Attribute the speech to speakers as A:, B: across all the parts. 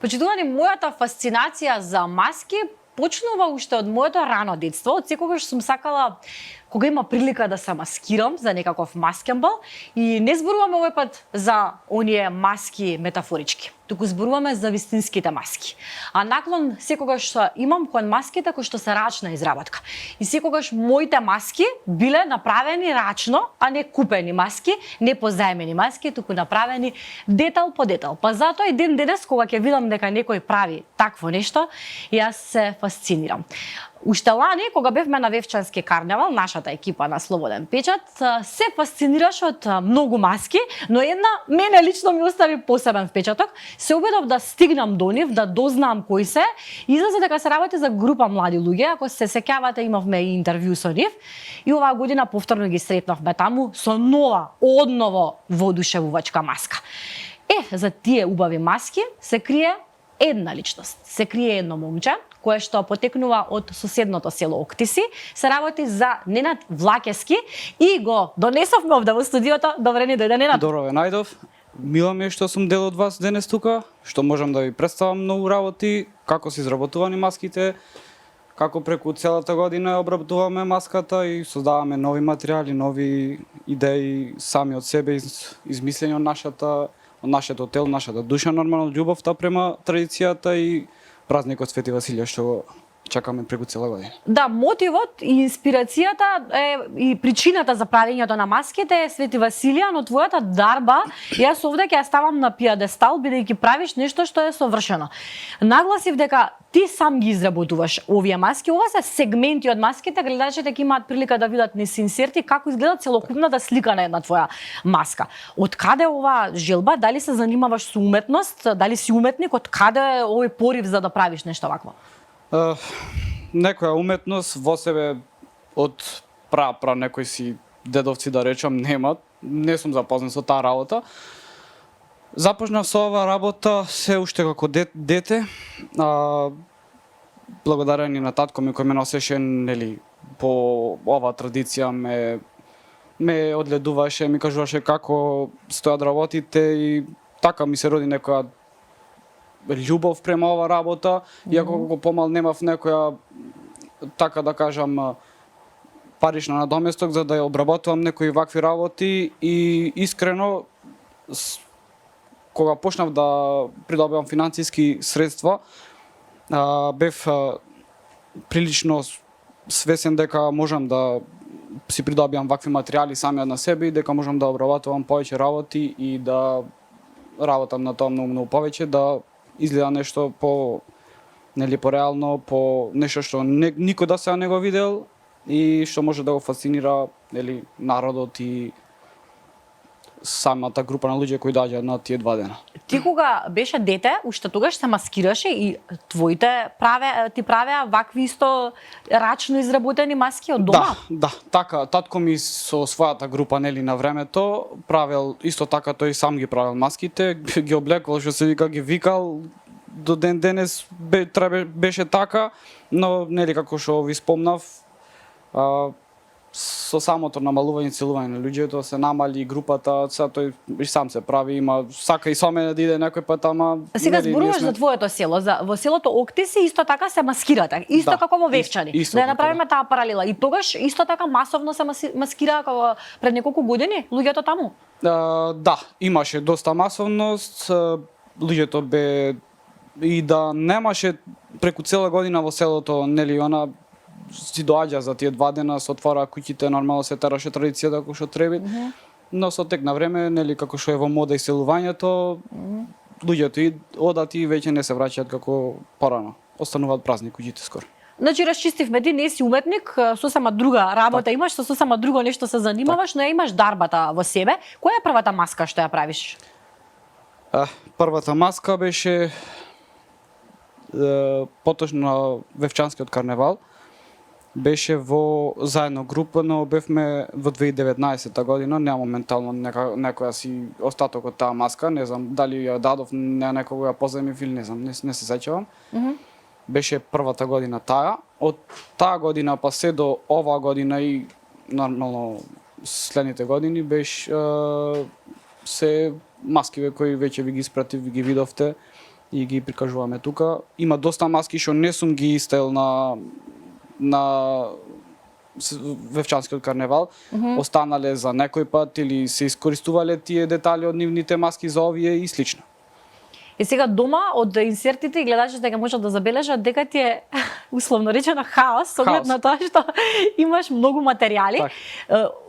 A: Почитувани, мојата фасцинација за маски почнува уште од моето рано детство. Од секогаш сум сакала, кога има прилика да се маскирам за некаков маскенбал, и не зборуваме овој пат за оние маски метафорички, туку зборуваме за вистинските маски. А наклон секогаш имам кон маските кои што се рачна изработка. И секогаш моите маски биле направени рачно, а не купени маски, не позаемени маски, туку направени детал по детал. Па затоа и ден денес кога ќе видам дека некој прави такво нешто, јас се фасцинирам. Уште лани, кога бевме на Вевчански карневал, нашата екипа на Слободен печат, се фасцинираше од многу маски, но една мене лично ми остави посебен впечаток. Се обидов да стигнам до нив, да дознам кои се. Излезе дека се работи за група млади луѓе. Ако се сеќавате, имавме и интервју со нив. И оваа година повторно ги сретнавме таму со нова, одново воодушевувачка маска. За тие убави маски се крие една личност. Се крие едно момче кое што потекнува од соседното село Октиси, се работи за Ненад Влакески и го донесовме овде во студиото. Добре ни дојде, Ненад.
B: Добро ве најдов. Мило ми е што сум дел од вас денес тука, што можам да ви представам многу работи, како се изработувани маските, како преку целата година обработуваме маската и создаваме нови материјали, нови идеи сами од себе, измислени од нашето тело, нашата душа, нормално љубовта према традицијата и празникот Свети Василија што го чакаме преку цела година.
A: Да, мотивот и инспирацијата и причината за правењето на маските е Свети Василија, но твојата дарба, јас овде ќе ја ставам на пиедестал, бидејќи правиш нешто што е совршено. Нагласив дека ти сам ги изработуваш овие маски. Ова се сегменти од маските, гледачите ќе имаат прилика да видат низ инсерти како изгледа целокупната слика на една твоја маска. Од каде ова желба? Дали се занимаваш со уметност? Дали си уметник? Од каде е овој порив за да правиш нешто вакво?
B: Некоја уметност во себе од пра некои си дедовци, да речам, немат. Не сум запознат со таа работа. Започнав со оваа работа се уште како дете. Благодарение на татко ми кој ме носеше, нели, по оваа традиција ме одледуваше, ми кажуваше како стојат работите и така ми се роди некоја љубов према оваа работа, иако кога помал немав некоја, така да кажам, парична надоместок за да ја обработувам некои вакви работи, и искрено кога почнав да придобивам финансиски средства, бев прилично свесен дека можам да си придобивам вакви материјали самиот на себе и дека можам да обработувам повеќе работи и да работам на тоа многу повеќе, да изгледа нешто нели пореално, по нешто што никој до сега не го видел и што може да го фасцинира, нели, народот и самата група на луѓе кои доаѓаат на тие 2 дена.
A: Ти кога беше дете, уште тогаш се маскираше и твоите ти правеа вакви исто рачно изработени маски од дома?
B: Да, така, татко ми со својата група, нели, на времето правел исто така, тој сам ги правел маските, ги облекувал, што се вика, ги викал, до ден денес беше така, но нели како што ви спомнав, со самото намалување и целување на луѓето се намали групата, сега тој и сам се прави, има сака и со мене да иде некој пат, ама
A: сега зборуваш за твоето село, во селото Октиси исто така се маскирате, исто како во Вевчани. Да ја направиме таа паралела. И тогаш исто така масовно се маскираа како пред неколку години луѓето таму.
B: Да, имаше доста масовност, луѓето бе и да немаше преку цела година во селото, нели, она си доаѓа за тие 2 дена, се отвора куќите, нормално се тераше традицијата како што треба. Но со тек на време, нели, како што е во мода иселувањето, луѓето и одат и веќе не се враќаат како порано. Остануваат празни куќите скоро.
A: Значи, расчистивме, ти не си уметник, сосема друга работа имаш, со сосема друго нешто се занимаваш, но имаш дарбата во себе. Која е првата маска што ја правиш?
B: Првата маска беше поточно на Вевчанскиот карневал. Беше во заедно група, но бевме во 2019 година, нема ментално некоја си остаток од таа маска, не знам дали ја дадов на некого ја позајмив или не знам, не се сеќавам. Беше првата година таа. Од таа година па се до оваа година и нормално следните години беше се маскиве кои веќе ви ги испратив, ви ги видовте. и ги прикажуваме тука. Има доста маски што не сум ги истел на Вевчанскиот карневал, останале за некој пат или се искористувале тие детали од нивните маски за овие и слично.
A: И сега дома од инсертите и гледачите ќе можат да забележат дека ти е условно речено хаос, со оглед на тоа што имаш многу материјали.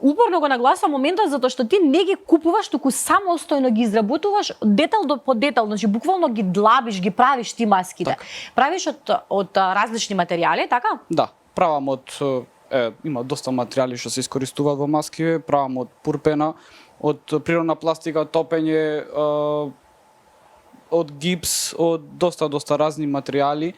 A: Упорно го нагласувам моментот затоа што ти не ги купуваш, туку самостојно ги изработуваш детал по детал, значи буквално ги длабиш, ги правиш ти маските. Правиш од различни материјали, така?
B: Да, правам од има доста материјали што се искористуваат во маски, правам од пурпена, од природна пластика, топење, од гипс, од доста разни материјали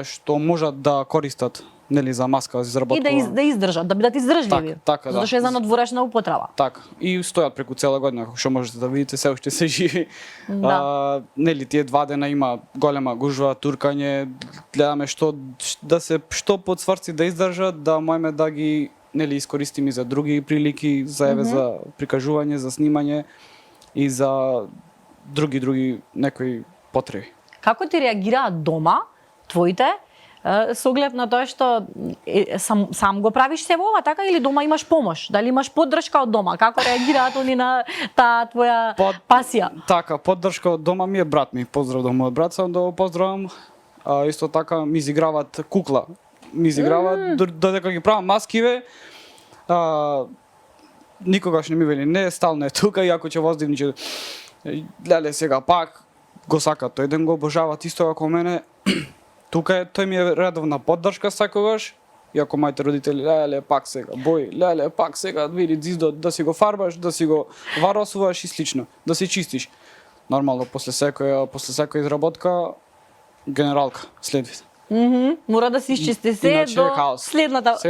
B: што можат да користат, нели, за маска за изработка.
A: И да издржат, да бидат издржливи.
B: Така,
A: затоа што е за надворешна употреба.
B: Така, и стојат преку цела година, како што можете да видите, се уште се живи.
A: Да.
B: Нели, тие 2 дена има голема гужва, туркање, гледаме што подсврци да издржат, да можеме да ги, нели, искористиме за други прилики, за прикажување, за снимање и за други некои потреби.
A: Како ти реагираат дома твоите со оглед на тоа што сам го правиш се ова, така, или дома имаш помош? Дали имаш поддршка од дома? Како реагираат они на таа твоја пасија?
B: Така, поддршка од дома ми е брат ми. Поздрав до мојот брат, сам да го поздравам. Исто така ми изиграват кукла. Ми изиграват додека ги правам маскиве. Никогаш не ми вели не, стално е тука, иако ќе воздивниче. Леле, сега пак го сака, тој ден го обожават исто како мене. Тука тој ми е редовна поддршка секогаш, иако моите родители, леле, пак сега бој, леле, пак сега види зиздот, да си го фарбаш, да си го варосуваш и слично, да си чистиш. Нормално, после секоја изработка, генералка следви.
A: Мора да се изчисти се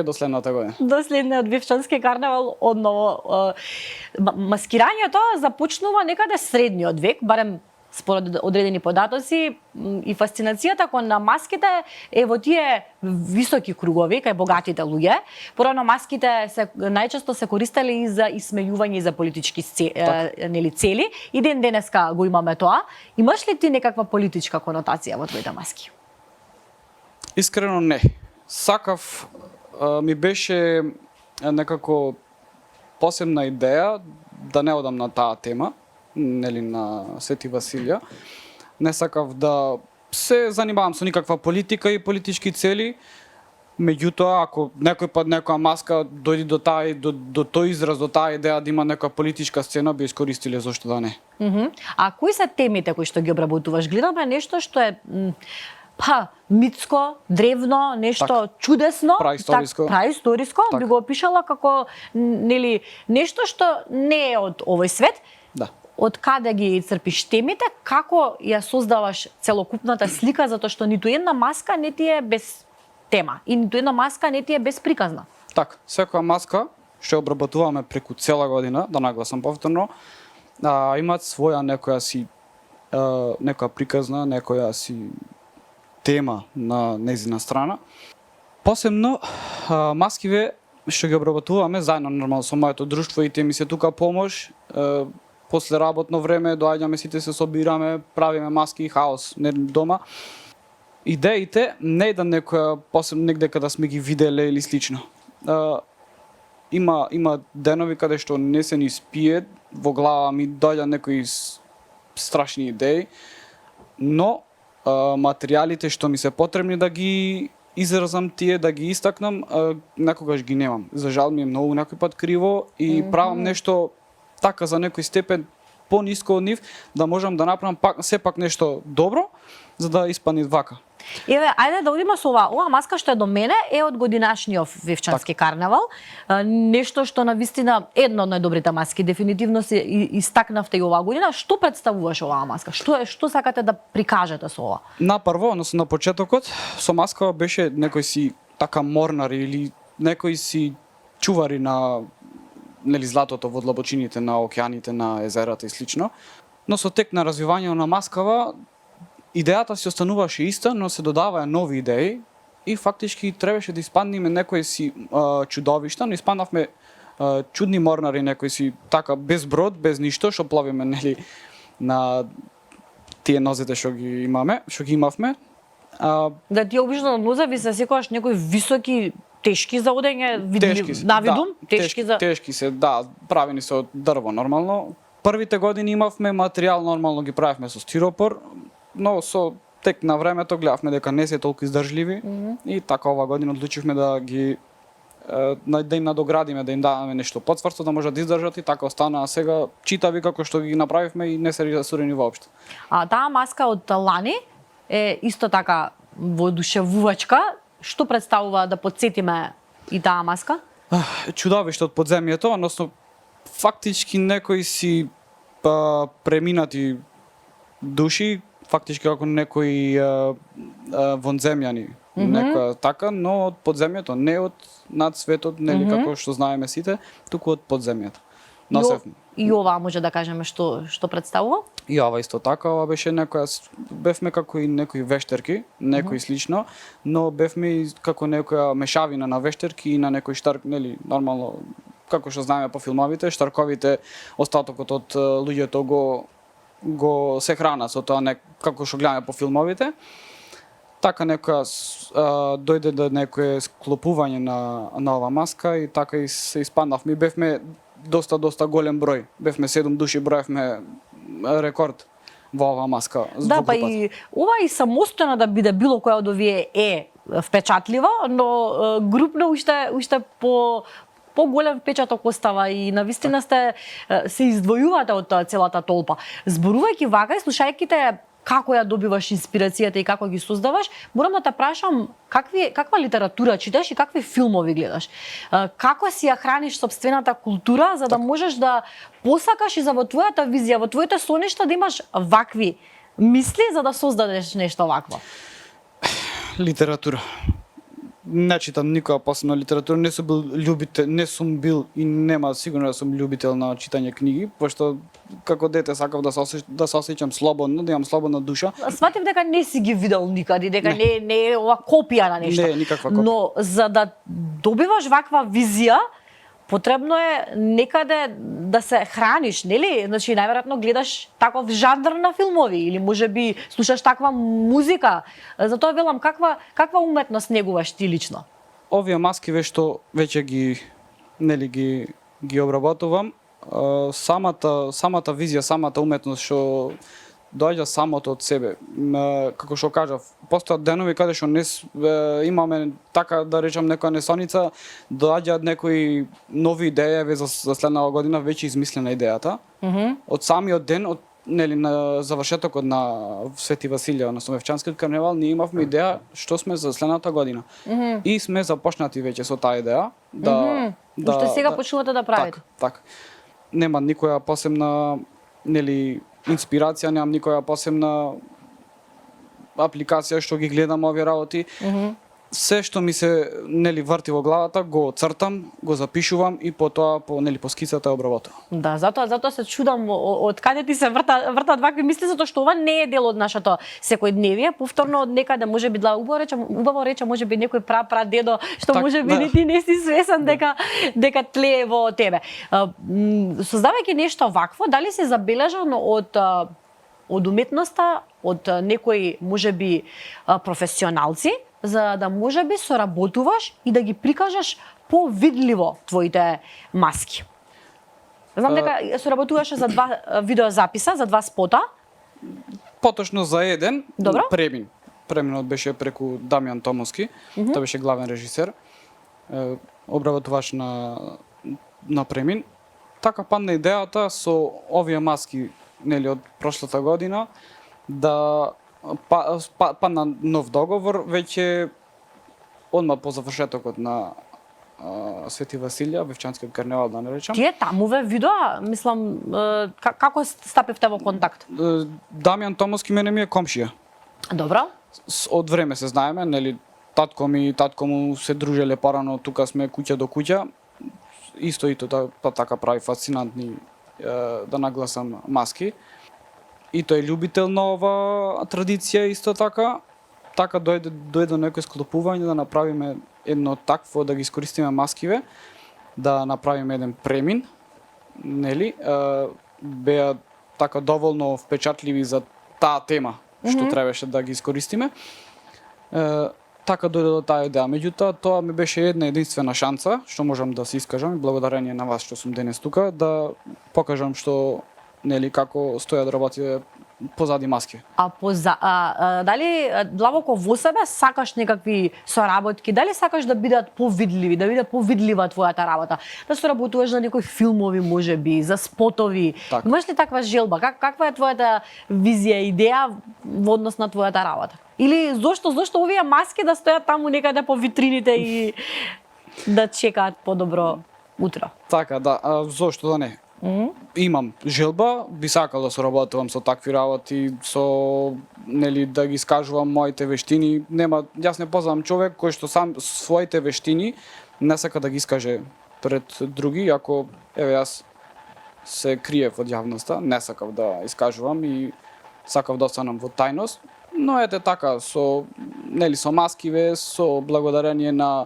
A: до следната
B: година.
A: До следниот Вевчански карневал одново. Маскирањето започнува некаде средниот век, барем според одредени податоци, и фасцинацијата кон на маските е во тие високи кругови, кај богатите луѓе. Порано маските најчесто се користеле и за исмејување и за политички цели. И ден денеска го имаме тоа. Имаш ли ти некаква политичка конотација во твоите маски?
B: Искрено не. Сакав, ми беше некако посебна идеја да не одам на таа тема, нели, на Свети Василија. Не сакав да се занимавам со никаква политика и политички цели. Меѓутоа, ако некој пат некоја маска дојде до тој израз, до таа идеја да има некоја политичка сцена, би искористиле, зошто да не.
A: А кои се темите кои што ги обработуваш? Гледаме нешто што е митско, древно, нешто чудесно, праисториско, би го опишала како, нели, нешто што не е од овој свет.
B: Да.
A: Од каде ги црпиш темите, како ја создаваш целокупната слика, затоа што ниту една маска не ти е без тема и ниту една маска не ти е без приказна.
B: Така, секоја маска што обработуваме преку цела година, да нагласам повторно, имаат своја некоја приказна, некоја си тема на незина страна. Посебно маскиве што ги обработуваме заедно нормално со моето друштво и те ми се тука помош. После работно време доаѓаме, сите се собираме, правиме маски и хаос дома. Идеите не е да некоја посебно негде каде сме ги виделе или слично. Има денови каде што не се ни спие, во глава ми доаѓа некои страшни идеи, но материјалите што ми се потребни да ги изразам тие, да ги истакнам, некогаш ги немам. За жал ми е многу некој пат криво и правам нешто така за некој степен пониско од нив, да можам да направам сепак нешто добро, за да испадне вака.
A: Еве, ајде да одиме со ова. Ова маска што е до мене е од годинашниот Вевчански карневал. Нешто што навистина едно од најдобрите маски. Дефинитивно се истакнавте и оваа година. Што представуваш оваа маска? Што сакате да прикажете со ова?
B: Напрво, односно на почетокот, со маска беше некој си така морнари или некој си чувари на, нели, златото во длабочините на океаните, на езерата и слично. Но со тек на развивање на маскава, идејата си остануваше иста, но се додаваа нови идеи и фактички требаше да испадниме некои си чудовишта, но испаднавме чудни морнари, некои си така без брод, без ништо, што плавиме, нели, на тие нозете што ги имавме.
A: Да, тие обично нозеви се секогаш некои високи, тешки за одење, навидум,
B: тешки се, да, правени се од дрво нормално. Првите години имавме материјал, нормално ги правевме со стиропор, но со тек на времето гледавме дека не се толку издржливи и така оваа година одлучивме да им надоградиме, да им даваме нешто потврсто да можат да издржат и така останаа сега читави како што ги направивме и не се расурени воопшто.
A: Таа маска од лани е исто така воодушевувачка. Што представува, да потсетиме и таа маска?
B: Чудовиште од подземјето, односно фактички некои си преминати души, фактички како некои вонземјани, некоја така, но од подземјето, не од над светот, нели како што знаеме сите, туку од подземјето.
A: И ова може да кажеме што представува?
B: И ова исто така, ова беше бевме како и некои вештерки, некои слично, но бевме и како некоја мешавина на вештерки и на некој штарк, нели, нормално, како што знаеме по филмовите, штарковите, остатокот од луѓето го се храна со тоа, како што гледаме по филмовите. Така дојде до некое склопување на ова маска и така и се испаднавме. Бевме доста голем број. Бевме 7 души, броевме рекорд во оваа маска.
A: Да, па и ова и самостојно да биде било која од овие е впечатлива, но групно уште по-голем впечаток остава и навистина се издвојувате од целата толпа. Зборувајќи вака и слушајќи те како ја добиваш инспирацијата и како ги создаваш, морам да те прашам каква литература читаш и какви филмови гледаш. Како си ја храниш сопствената култура за да можеш да посакаш и за во твојата визија, во твоите соништа да имаш вакви мисли за да создадеш нешто вакво?
B: Литература. Не читам никоја посебна литература, не сум бил и нема сигурно да сум љубител на читање книги, пошто како дете сакав да се осеќам слободно, да имам слободна душа.
A: Сватив дека не си ги видел никаде, дека не е ова копија на нешто.
B: Не, никаква копија.
A: Но за да добиваш ваква визија, потребно е некаде да се храниш, нели? Значи најверојатно гледаш таков жанр на филмови или можеби слушаш таква музика. Затоа велам каква уметност негуваш ти лично?
B: Овие маски што веќе ги обработувам, самата визија, самата уметност што доаѓа самото од себе. Како што кажав, постојат денови каде што имаме така да речам некоја несоница, доаѓаат некои нови идеи за следната година, веќе измислена идејата. Од самиот ден, на завршетокот на Свети Василија, на Мевчанскиот карневал, ние имавме идеја што сме за следната година. И сме започнати веќе со таа идеја.
A: Уште сега почнувате да правите.
B: Така. Нема никоја посебна, инспирација, немам никоја посебна апликација што ги гледам овие работи. Се што ми се врти во главата, го цртам, го запишувам и потоа по скицата обработувам. Да,
A: затоа се чудам од каде ти се вртат вакви мисли, затоа што ова не е дел од нашето секојдневие. Повторно од некаде можеби убаво рече можеби некој прадедо што можеби ни ти не си свесен дека тлее во тебе. Создавајќи нешто вакво, дали си забележан од уметноста, од некои можеби професионалци, за да можеби соработуваш и да ги прикажеш повидливо твоите маски? Знам дека соработуваше за 2 видеозаписа, за 2 спота.
B: Поточно за еден,
A: Добро.
B: Преминот беше преку Дамјан Томовски, тој беше главен режисер, обработуваш на премин. Така падна идејата со овие маски, од прошлата година, да падна нов договор, веќе одма по завршетокот на Свети Василија, Бевчанскиот карневал, да не речам.
A: Тие тамуве видеа, мислам, како стапивте во контакт?
B: Дамјан Томовски мене ми е комшија.
A: Добро.
B: Од време се знаеме, татко му се дружеле порано, тука сме куќа до куќа. Исто така прави фасцинантни, да нагласам, маски. И тој е љубител на ова традиција исто така. Така дојде до некој склопување да направиме едно такво, да ги искористиме маскиве, да направиме еден премин, Беа така доволно впечатливи за таа тема што требаше да ги искористиме. Така дојде до таа идеја. Меѓутоа, тоа ми беше една единствена шанса што можам да се искажам и благодарение на вас што сум денес тука да покажам што нели како стојат работите позади маски.
A: Дали длабоко во себе сакаш некакви соработки, дали сакаш да бидат повидливи, да биде повидлива твојата работа, да соработуваш на некои филмови можеби, за спотови.
B: Так.
A: Имаш ли таква желба? Каква е твојата визија, идеја во однос на твојата работа? Или зошто овие маски да стојат таму некаде по витрините и да чекаат подобро утро?
B: Така, да, зошто да не? Имам желба, би сакал да соработувам со такви работи, со нели да ги искажувам моите вештини. Јас не познавам човек кој што сам своите вештини не сака да ги искаже пред други, ако јас се криев од јавноста, не сакав да искажувам и сакав да останам во тајност. Но ете така со маскиве, со благодарение на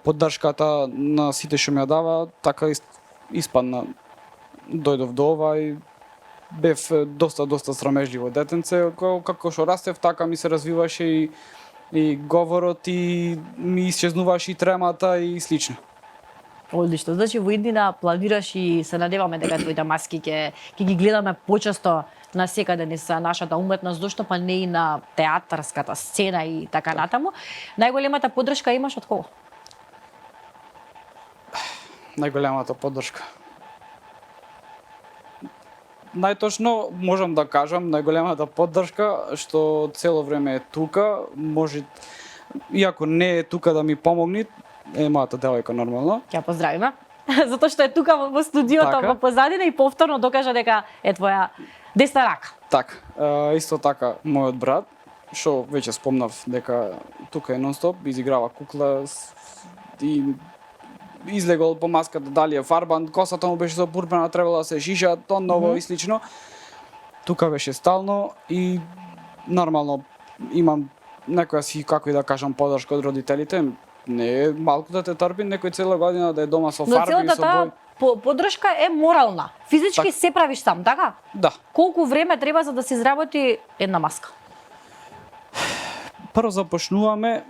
B: поддршката на сите што ми ја дава, така испадна, дојдов до ова и бев доста срамежливо детенце, како што растев така ми се развиваше и говорот и ми исчезнуваше и тремата и слично.
A: Одлично. Значи во иднина планираш и се надеваме дека твоите маски ќе ги гледаме почесто на секаде низ нашата уметност, зошто па не и на театарската сцена и така натаму. Најголемата поддршка имаш од кого?
B: Најголемата поддршка. Најточно можам да кажам најголемата поддршка што цело време е тука, може иако не е тука да ми помогне, е мојата девојка нормално.
A: Ќе ја поздравиме. Затоа што е тука во студиото
B: Така.
A: во позадина и повторно докажа дека е твоја десна рака.
B: Така, исто така мојот брат, што веќе спомнав дека тука е нонстоп, изиграва кукла и излегол по маската, дали е фарбан, косата му беше запурпена, требало да се шиша, ново и слично. Тука беше стално и нормално имам некоја си, како и да кажам, поддршка од родителите. Не е малку да те трпи некој цела година да е дома со фарби и со бој.
A: Но поддршка е морална. Физички се правиш сам, така?
B: Да.
A: Колку време треба за да се изработи една маска?
B: Прво започнуваме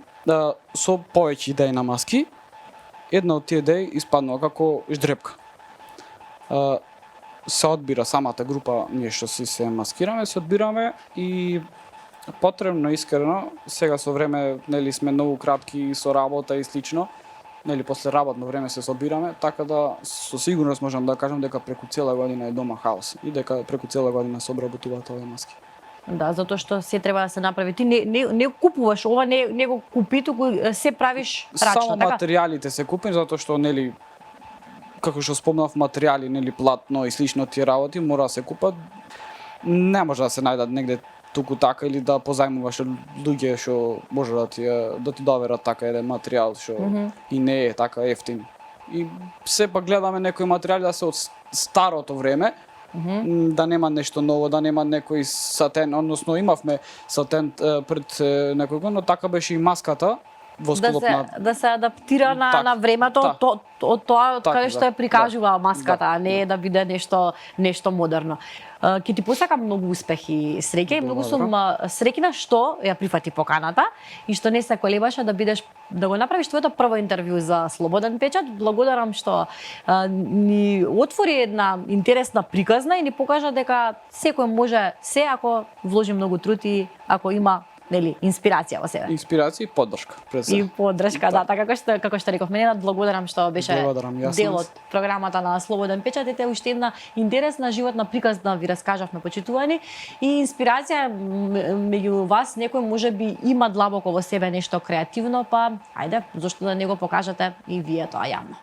B: со повеќе идеи на маски. Една од тие идеи испаднува како ждрепка. Се одбира самата група, ние што се маскираме, се одбираме и потребно искрено, сега со време нели сме многу кратки со работа и слично, нели после работно време се собираме, така да со сигурност можам да кажам дека преку цела година е дома хаос и дека преку цела година се обработуваат овие маски.
A: Да, затоа што се треба да се направи. Ти не купуваш ова, не го купи, туку се правиш рачно,
B: само
A: така?
B: материјалите се купим затоа што нели како што спомнав материјали, нели платно и слично тие работи мора да се купат. Не може да се најдат негде туку така или да позајмуваш луѓе што може да ти доверат така еден материјал што и не е така ефтин. И сепак гледаме некои материјали да се од старото време, да нема нешто ново, да нема некој сатен, односно имавме сатен пред некој год, но така беше и маската во склоп на
A: да се адаптира на времето од тоа каде што ја прикажува маската, а не да биде нешто модерно. Ќе ти посакам многу успех и среќа и многу сум среќна што ја прифати поканата и што не се колебаше да го направиш твоето прво интервју за Слободен печат. Благодарам што ни отвори една интересна приказна и ни покажа дека секој може се ако вложи многу труд и ако има инспирација во себе.
B: Инспирација и поддршка.
A: И поддршка, да, така како што реков. Мене благодарам што беше дел од програмата на Слободен печат. Ете уште една интересна животна приказна ви раскажавме, почитувани, и инспирација меѓу вас некој можеби има длабоко во себе нешто креативно, па ајде, зошто да не го покажете и вие тоа јавно.